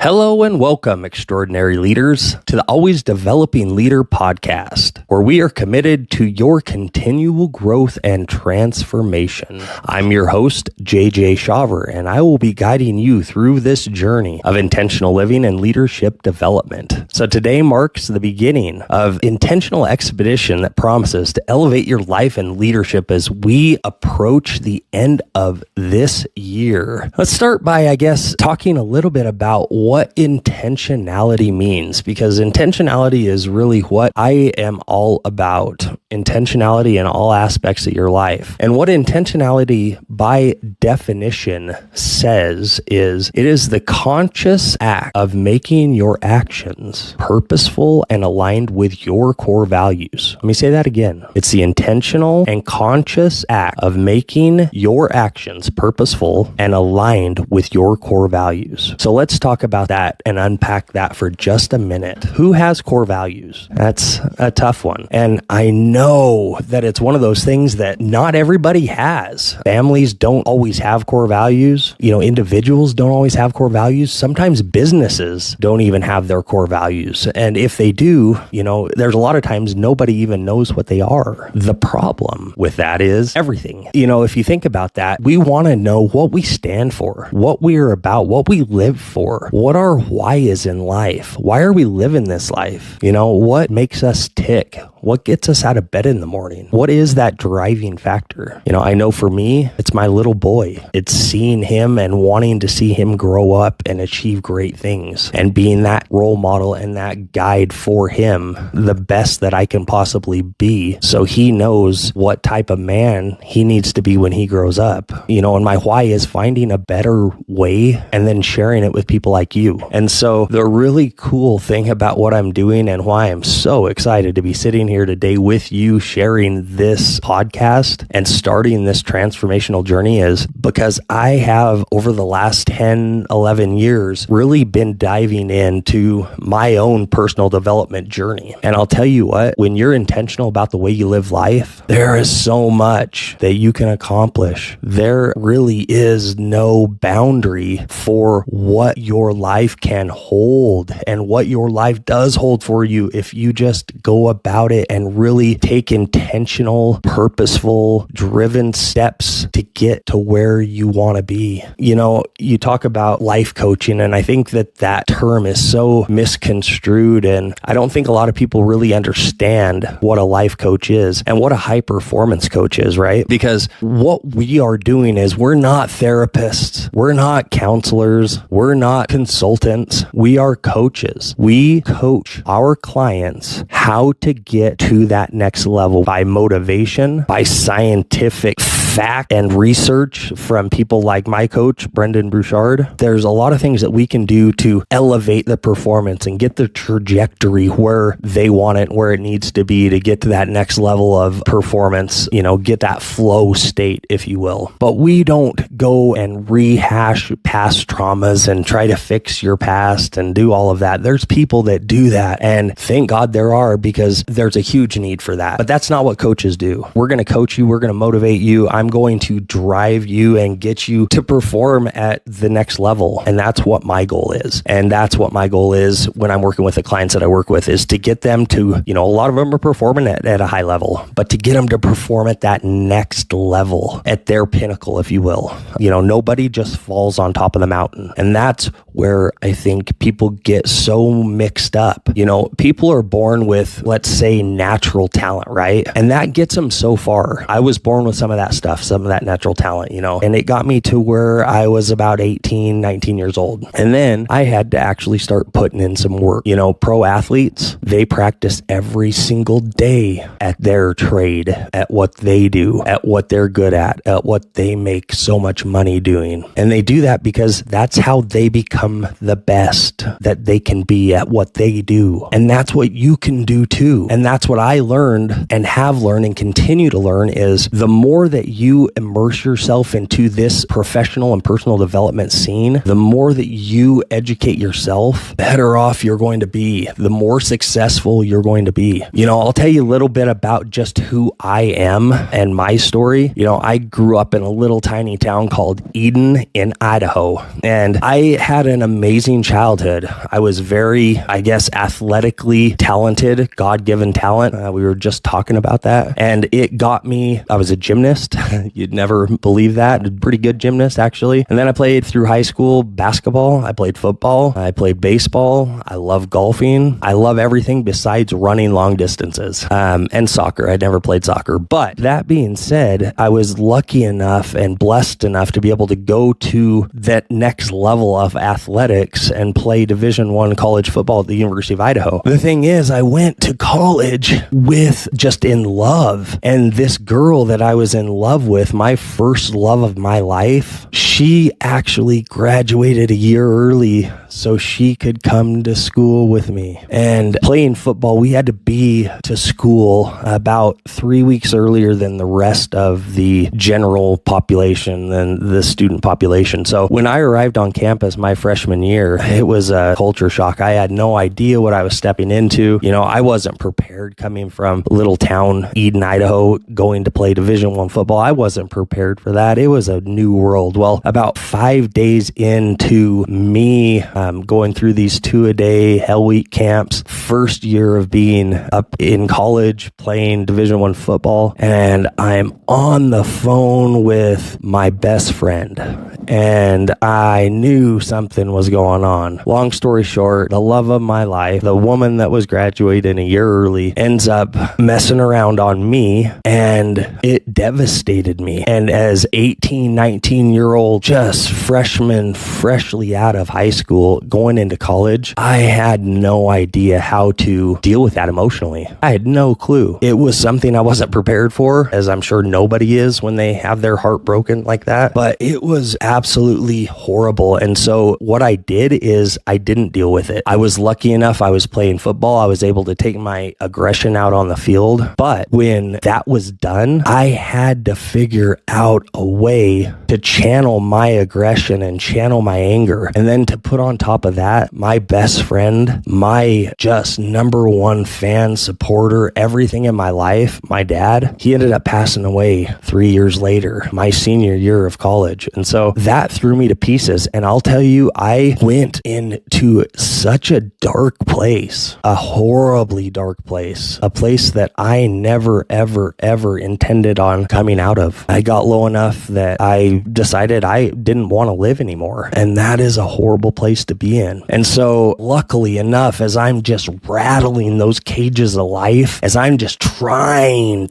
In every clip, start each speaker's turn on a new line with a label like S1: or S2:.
S1: Hello and welcome, extraordinary leaders, to the Always Developing Leader podcast, where we are committed to your continual growth and transformation. I'm your host, JJ Shawver, and I will be guiding you through this journey of intentional living and leadership development. So today marks the beginning of intentional expedition that promises to elevate your life and leadership as we approach the end of this year. Let's start by, talking a little bit about what intentionality means, because intentionality is really what I am all about. Intentionality in all aspects of your life. And what intentionality by definition says is it is the conscious act of making your actions purposeful and aligned with your core values. Let me say that again. It's the intentional and conscious act of making your actions purposeful and aligned with your core values. So let's talk about that and unpack that for just a minute. Who has core values? That's a tough one. And I know that it's one of those things that not everybody has. Families don't always have core values. Individuals don't always have core values. Sometimes businesses don't even have their core values. And if they do, there's a lot of times nobody even knows what they are. The problem with that is everything. If you think about that, we want to know what we stand for, what we're about, what we live for, what our why is in life. Why are we living this life? What makes us tick? What gets us out of bed in the morning? What is that driving factor? I know for me, it's my little boy. It's seeing him and wanting to see him grow up and achieve great things and being that role model and that guide for him, the best that I can possibly be. So he knows what type of man he needs to be when he grows up. And my why is finding a better way and then sharing it with people like you. And so the really cool thing about what I'm doing and why I'm so excited to be sitting here today with you sharing this podcast and starting this transformational journey is because I have over the last 10, 11 years really been diving into my own personal development journey. And I'll tell you what, when you're intentional about the way you live life, there is so much that you can accomplish. There really is no boundary for what your life can hold and what your life does hold for you if you just go about it and really take intentional, purposeful, driven steps to get to where you want to be. You talk about life coaching, and I think that term is so misconstrued, and I don't think a lot of people really understand what a life coach is and what a high performance coach is, right? Because what we are doing is we're not therapists, we're not counselors, we're not consultants, we are coaches. We coach our clients how to get to that next level by motivation, by scientific fact and research from people like my coach, Brendan Bouchard. There's a lot of things that we can do to elevate the performance and get the trajectory where they want it, where it needs to be to get to that next level of performance, get that flow state, if you will. But we don't go and rehash past traumas and try to fix your past and do all of that. There's people that do that, and thank God there are, because there's a huge need for that. But that's not what coaches do. We're going to coach you. We're going to motivate you. I'm going to drive you and get you to perform at the next level. And that's what my goal is. And that's what my goal is when I'm working with the clients that I work with, is to get them to, a lot of them are performing at a high level, but to get them to perform at that next level, at their pinnacle, if you will. Nobody just falls on top of the mountain. And that's where I think people get so mixed up. People are born with, let's say, natural talent, right? And that gets them so far. I was born with some of that stuff, some of that natural talent, and it got me to where I was about 18, 19 years old. And then I had to actually start putting in some work. Pro athletes, they practice every single day at their trade, at what they do, at what they're good at what they make so much money doing. And they do that because that's how they become the best that they can be at what they do. And that's what you can do too. And that's what I learned and have learned and continue to learn is the more that you immerse yourself into this professional and personal development scene, the more that you educate yourself, better off you're going to be, the more successful you're going to be. I'll tell you a little bit about just who I am and my story. I grew up in a little tiny town called Eden in Idaho, and I had an amazing childhood. I was very, I guess, athletically talented, God-given talent. We were just talking about that. And it got me, I was a gymnast. You'd never believe that. A pretty good gymnast, actually. And then I played through high school basketball. I played football. I played baseball. I love golfing. I love everything besides running long distances, and soccer. I never played soccer. But that being said, I was lucky enough and blessed enough to be able to go to that next level of athletics and play Division I college football at the University of Idaho. The thing is, I went to college with just in love. And this girl that I was in love with, my first love of my life, she actually graduated a year early so she could come to school with me. And playing football, we had to be to school about 3 weeks earlier than the rest of the general population and the student population. So when I arrived on campus my freshman year, it was a culture shock. I had no idea what I was stepping into. You know, I wasn't prepared coming from little town Eden, Idaho, going to play Division I football. I wasn't prepared for that. It was a new world. Well, about 5 days into me going through these 2-a-day Hell Week camps, first year of being up in college playing Division I football, and I'm on the phone with my best friend, and I knew something was going on. Long story short, the love of my life, the woman that was graduating a year early, ends up messing around on me, and it devastated me. And as 18, 19-year-old, just freshman, freshly out of high school, going into college, I had no idea how to deal with that emotionally. I had no clue. It was something I wasn't prepared for, as I'm sure nobody is when they have their heart broken like that. But it was absolutely horrible. And so what I did is I didn't deal with it. I was lucky enough. I was playing football. I was able to take my aggression out on the field. But when that was done, I had to figure out a way to channel my aggression and channel my anger. And then to put on top of that, my best friend, my just number one fan, supporter, everything in my life, my dad, he ended up passing away 3 years later, my senior year of college. And so that threw me to pieces. And I'll tell you, I went into such a dark place, a horribly dark place, a place that I never, ever, ever intended on coming out of. I got low enough that I decided I didn't want to live anymore. And that is a horrible place to be in. And so luckily enough, as I'm just rattling those cages of life, as I'm just trying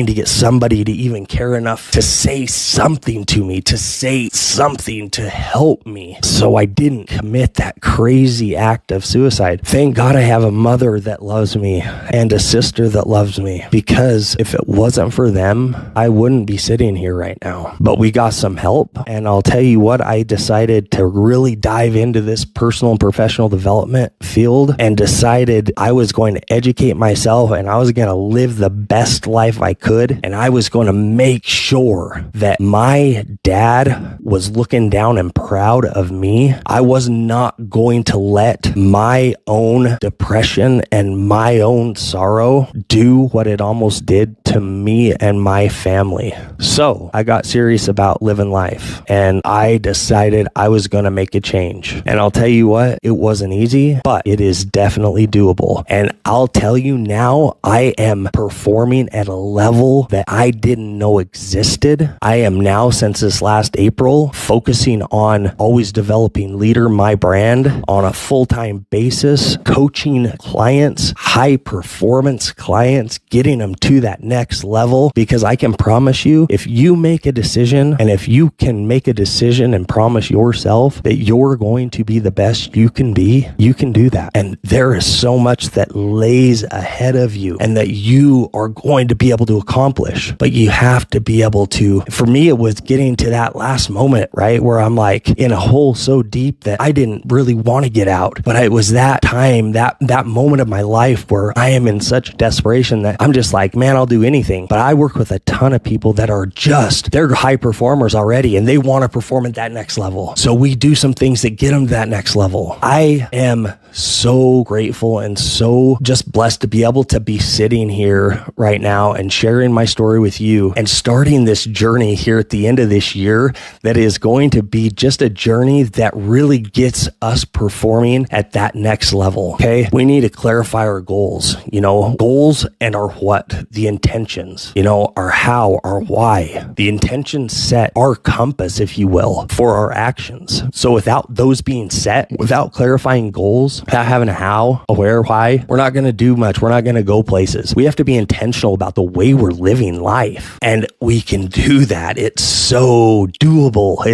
S1: to get somebody to even care enough to say something to me, to say something to help me, so I didn't commit that crazy act of suicide. Thank God I have a mother that loves me and a sister that loves me, because if it wasn't for them, I wouldn't be sitting here right now. But we got some help, and I'll tell you what, I decided to really dive into this personal and professional development field and decided I was going to educate myself, and I was going to live the best life I could, and I was going to make sure that my dad was looking down and proud of me. I was not going to let my own depression and my own sorrow do what it almost did to me and my family. So I got serious about living life, and I decided I was going to make a change. And I'll tell you what, it wasn't easy, but it is definitely doable. And I'll tell you now, I am performing at a level that I didn't know existed. I am now, since this last April, focusing on always developing Leader, my brand, on a full-time basis, coaching clients, high performance clients, getting them to that next level. Because I can promise you, if you make a decision, and if you can make a decision and promise yourself that you're going to be the best you can be, you can do that. And there is so much that lays ahead of you and that you are going to be able to accomplish. But you have to be able to, for me, it was getting to that last moment, right? Where I'm like in a hole so deep that I didn't really want to get out. But it was that time, that moment of my life where I am in such desperation that I'm just like, man, I'll do anything. But I work with a ton of people that are they're high performers already, and they want to perform at that next level. So we do some things that get them to that next level. I am so grateful and so just blessed to be able to be sitting here right now and sharing my story with you and starting this journey here at the end of this year that is going to be just a journey that really gets us performing at that next level. Okay. We need to clarify our goals, goals and our what, the intentions, our how, our why. The intentions set our compass, if you will, for our actions. So without those being set, without clarifying goals, without having a how, a where, why, we're not going to do much. We're not going to go places. We have to be intentional about the way we're living life. And we can do that. It's so doable.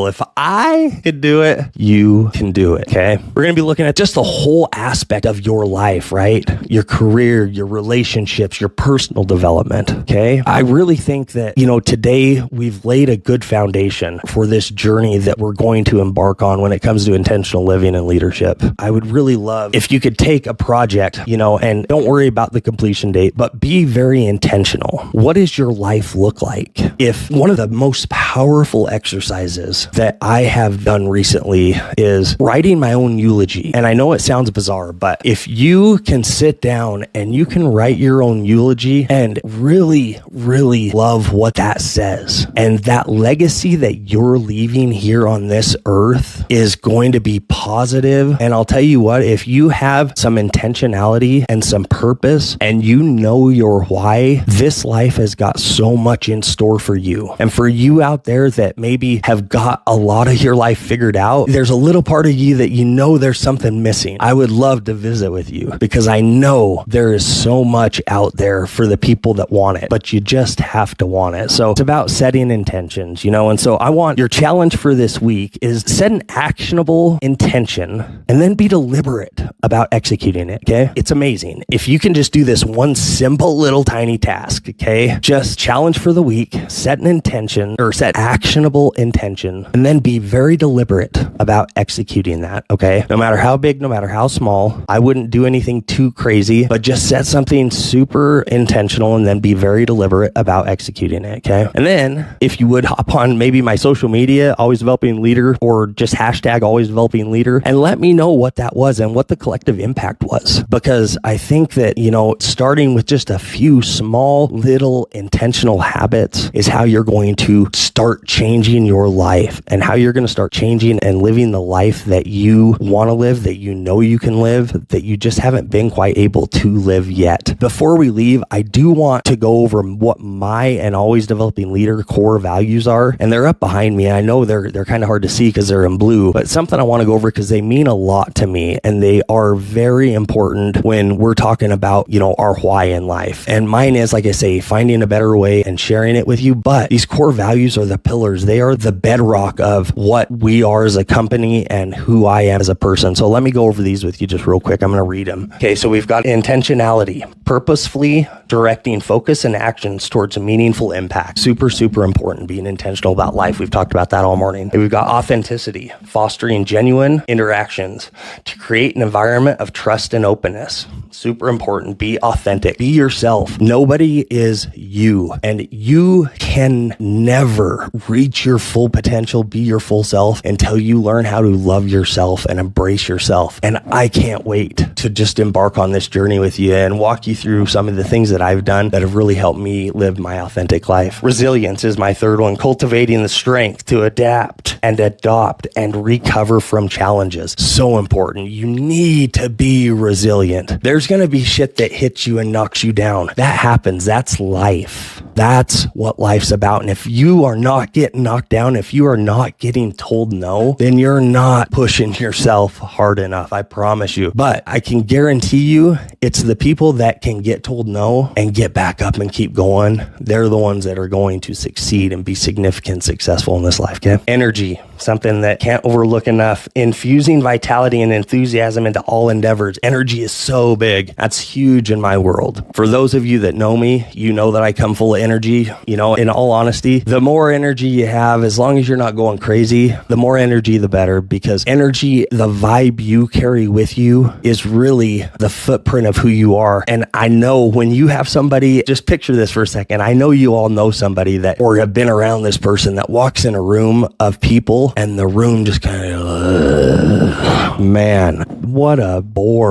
S1: If I could do it, you can do it. Okay. We're going to be looking at just the whole aspect of your life, right? Your career, your relationships, your personal development. Okay. I really think that, today we've laid a good foundation for this journey that we're going to embark on when it comes to intentional living and leadership. I would really love if you could take a project, and don't worry about the completion date, but be very intentional. What does your life look like? If one of the most powerful exercises that I have done recently is writing my own eulogy. And I know it sounds bizarre, but if you can sit down and you can write your own eulogy and really, really love what that says, and that legacy that you're leaving here on this earth is going to be positive. And I'll tell you what, if you have some intentionality and some purpose and you know your why, this life has got so much in store for you. And for you out there that maybe have got a lot of your life figured out, there's a little part of you that there's something missing. I would love to visit with you because I know there is so much out there for the people that want it, but you just have to want it. So it's about setting intentions, and so I want your challenge for this week is set an actionable intention and then be deliberate about executing it. Okay. It's amazing. If you can just do this one simple little tiny task, okay, just challenge for the week, set an intention or set actionable intention, and then be very deliberate about executing that. Okay. No matter how big, no matter how small, I wouldn't do anything too crazy, but just set something super intentional and then be very deliberate about executing it. Okay. And then if you would hop on maybe my social media, Always Developing Leader, or just hashtag Always Developing Leader, and let me know what that was and what the collective impact was. Because I think that, starting with just a few small little intentional habits is how you're going to start changing your life and how you're going to start changing and living the life that you want to live, that you can live, that you just haven't been quite able to live yet. Before we leave, I do want to go over what my and Always Developing Leader core values are. And they're up behind me. I know they're kind of hard to see because they're in blue, but something I want to go over because they mean a lot to me and they are very important when we're talking about, our why in life. And mine is, like I say, finding a better way and sharing it with you. But these core values are the pillars. They are the bedrock of what we are as a company and who I am as a person. So let me go over these with you just real quick. I'm going to read them. Okay. So we've got intentionality, purposefully directing focus and actions towards a meaningful impact. Super, super important, being intentional about life. We've talked about that all morning. And we've got authenticity, fostering genuine interactions to create an environment of trust and openness. Super important. Be authentic. Be yourself. Nobody is you. And you can never reach your full potential, be your full self until you learn how to love yourself and embrace yourself. And I can't wait to just embark on this journey with you and walk you through some of the things that I've done that have really helped me live my authentic life. Resilience is my third one. Cultivating the strength to adapt and adopt and recover from challenges. So important. You need to be resilient. There's going to be shit that hits you and knocks you down. That happens. That's life. That's what life's about. And if you are not getting knocked down, if you are not getting told no, then you're not pushing yourself hard enough. I promise you. But I can guarantee you it's the people that can get told no and get back up and keep going. They're the ones that are going to succeed and be significant, successful in this life. Okay. Energy, something that can't overlook enough. Infusing vitality and enthusiasm into all endeavors. Energy is so big. That's huge in my world. For those of you that know me, you know that I come full of energy. You know, in all honesty, the more energy you have, as long as you're not going crazy, the more energy, the better, because energy, the vibe you carry with you is really the footprint of who you are. And I know when you have somebody, just picture this for a second. I know you all know somebody that, or have been around this person that walks in a room of people and the room just kind of, man, what a bore.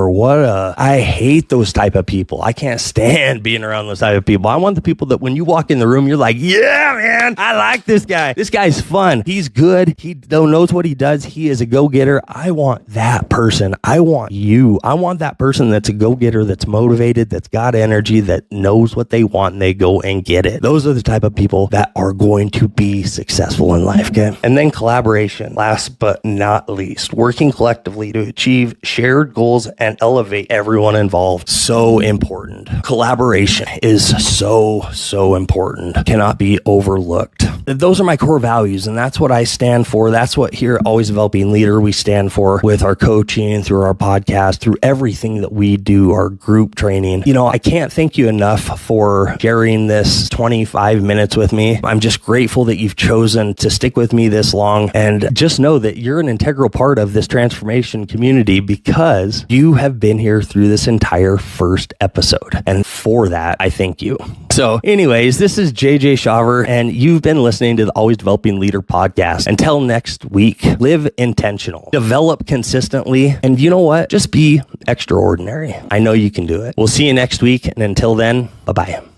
S1: I hate those type of people. I can't stand being around those type of people. I want the people that when you walk in the room, you're like, yeah, man, I like this guy. This guy's fun. He's good. He knows what he does. He is a go-getter. I want that person. I want you. I want that person that's a go-getter, that's motivated, that's got energy, that knows what they want, and they go and get it. Those are the type of people that are going to be successful in life, okay? And then collaboration, last but not least, working collectively to achieve shared goals and elevate everyone involved. So important. Collaboration is so important. Cannot be overlooked. Those are my core values, and that's what I stand for. That's what here at Always Developing Leader we stand for with our coaching, through our podcast, through everything that we do, our group training. You know, I can't thank you enough for sharing this 25 minutes with me. I'm just grateful that you've chosen to stick with me this long, and just know that you're an integral part of this transformation community because you have been here through this entire first episode. And for that, I thank you. So anyways, this is JJ Shawver, and you've been listening to the Always Developing Leader podcast. Until next week, live intentional, develop consistently, and you know what? Just be extraordinary. I know you can do it. We'll see you next week, and until then, bye-bye.